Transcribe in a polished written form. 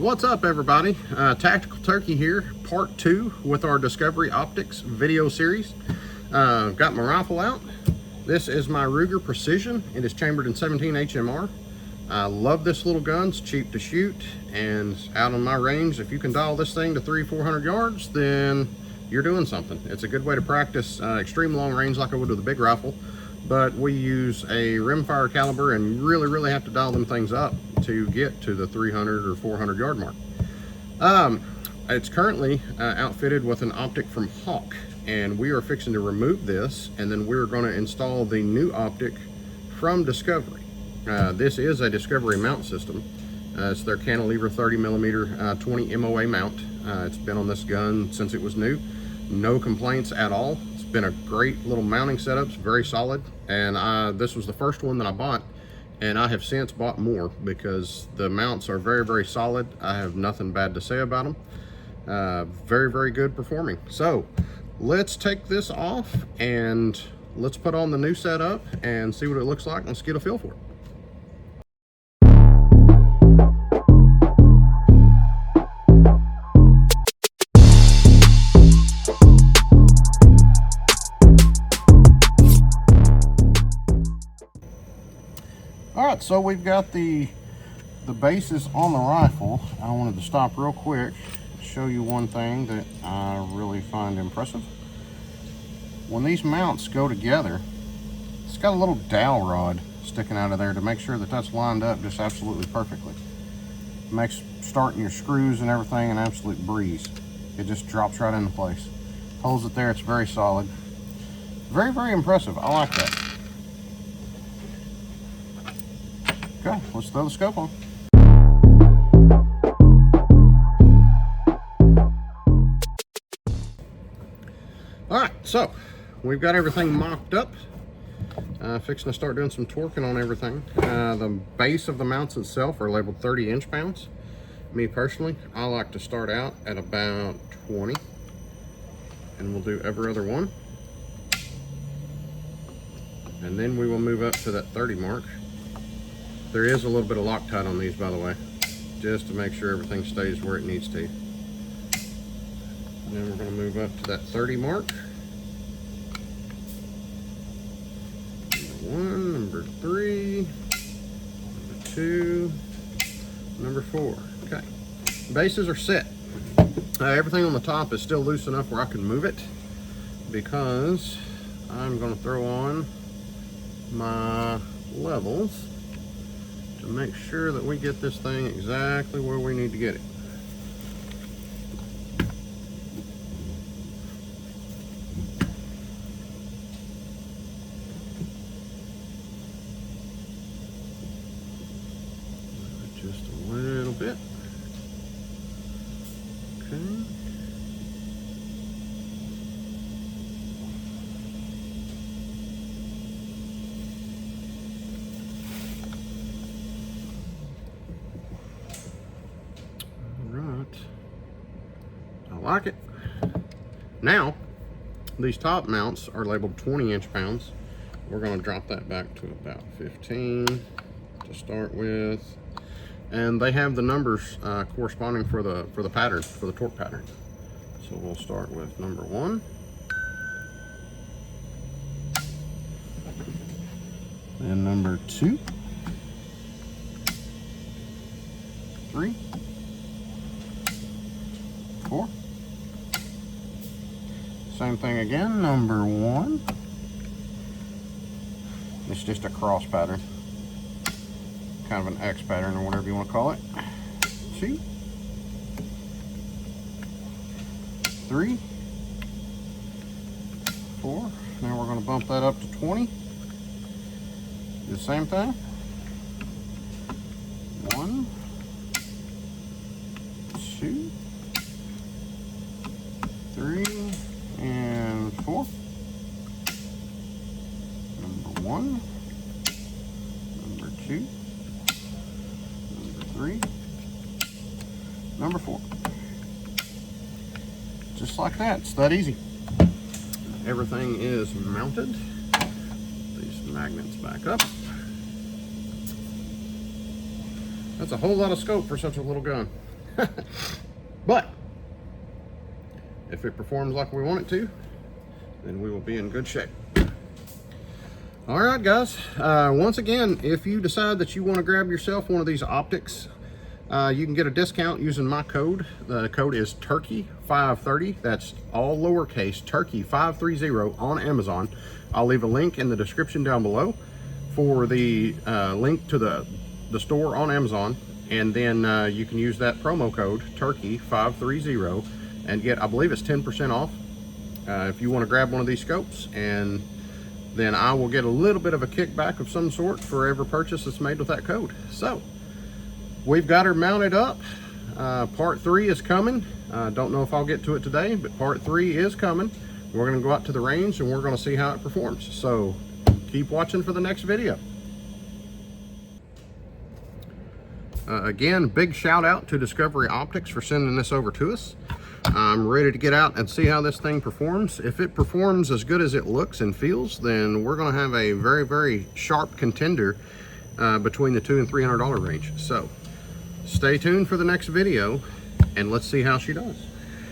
What's up, everybody? Tactical Turkey here, part 2 with our Discovery Optics video series. Got my rifle out. This is my Ruger Precision. It is chambered in 17 HMR. I love this little gun. It's cheap to shoot, and out on my range, if you can dial this thing to 300-400 yards, then you're doing something. It's a good way to practice extreme long range like I would with a big rifle, but we use a rimfire caliber and really have to dial them things up to get to the 300 or 400 yard mark. It's currently outfitted with an optic from Hawk, and we are fixing to remove this, and then we're going to install the new optic from Discovery. This is a Discovery mount system. It's their cantilever 30mm 20 MOA mount. It's been on this gun since it was new. No complaints at all. It's been a great little mounting setup. It's very solid, and this was the first one that I bought, and I have since bought more because the mounts are very solid. I have nothing bad to say about them. Very good performing. So let's take this off and let's put on the new setup and see what it looks like. Let's get a feel for it. Alright, so we've got the bases on the rifle. I wanted to stop real quick and show you one thing that I really find impressive. When these mounts go together, it's got a little dowel rod sticking out of there to make sure that that's lined up just absolutely perfectly. It makes starting your screws and everything an absolute breeze. It just drops right into place. Holds it there. It's very solid. Very impressive. I like that. Okay, let's throw the scope on. Alright, so we've got everything mocked up. Fixing to start doing some torquing on everything. The base of the mounts itself are labeled 30 inch-pounds. Me personally, I like to start out at about 20, and we'll do every other one. And then we will move up to that 30 mark. There is a little bit of Loctite on these, by the way, just to make sure everything stays where it needs to. And then we're going to move up to that 30 mark. Number 1, number 3, number 2, number 4. Okay, bases are set. Everything on the top is still loose enough where I can move it, because I'm going to throw on my levels to make sure that we get this thing exactly where we need to get it. Just a little bit. Okay. I like it. Now, these top mounts are labeled 20 inch-pounds. We're going to drop that back to about 15 to start with, and they have the numbers corresponding for the pattern, for the torque pattern. So we'll start with number 1, and number 2, 3, 4. Same thing again, number 1. It's just a cross pattern, kind of an X pattern or whatever you want to call it. 2, 3, 4. Now we're going to bump that up to 20. Do the same thing. 1, 2, 3, and 4. Number 1, number 2, number 3, number 4. Just like that. It's that easy. Everything is mounted. These magnets back up. That's a whole lot of scope for such a little gun. But if it performs like we want it to, then we will be in good shape. All right, guys. Once again, if you decide that you want to grab yourself one of these optics, you can get a discount using my code. The code is Turkey530. That's all lowercase, Turkey530 on Amazon. I'll leave a link in the description down below for the link to the store on Amazon. And then you can use that promo code, Turkey530, and get, I believe it's 10% off if you want to grab one of these scopes. And then I will get a little bit of a kickback of some sort for every purchase that's made with that code. So we've got her mounted up. Part 3 is coming. Don't know if I'll get to it today, but part 3 is coming. We're going to go out to the range and we're going to see how it performs. So keep watching for the next video. Again, big shout out to Discovery Optics for sending this over to us. I'm ready to get out and see how this thing performs. If it performs as good as it looks and feels, then we're going to have a very, very sharp contender between the $200 and $300 range. So stay tuned for the next video and let's see how she does.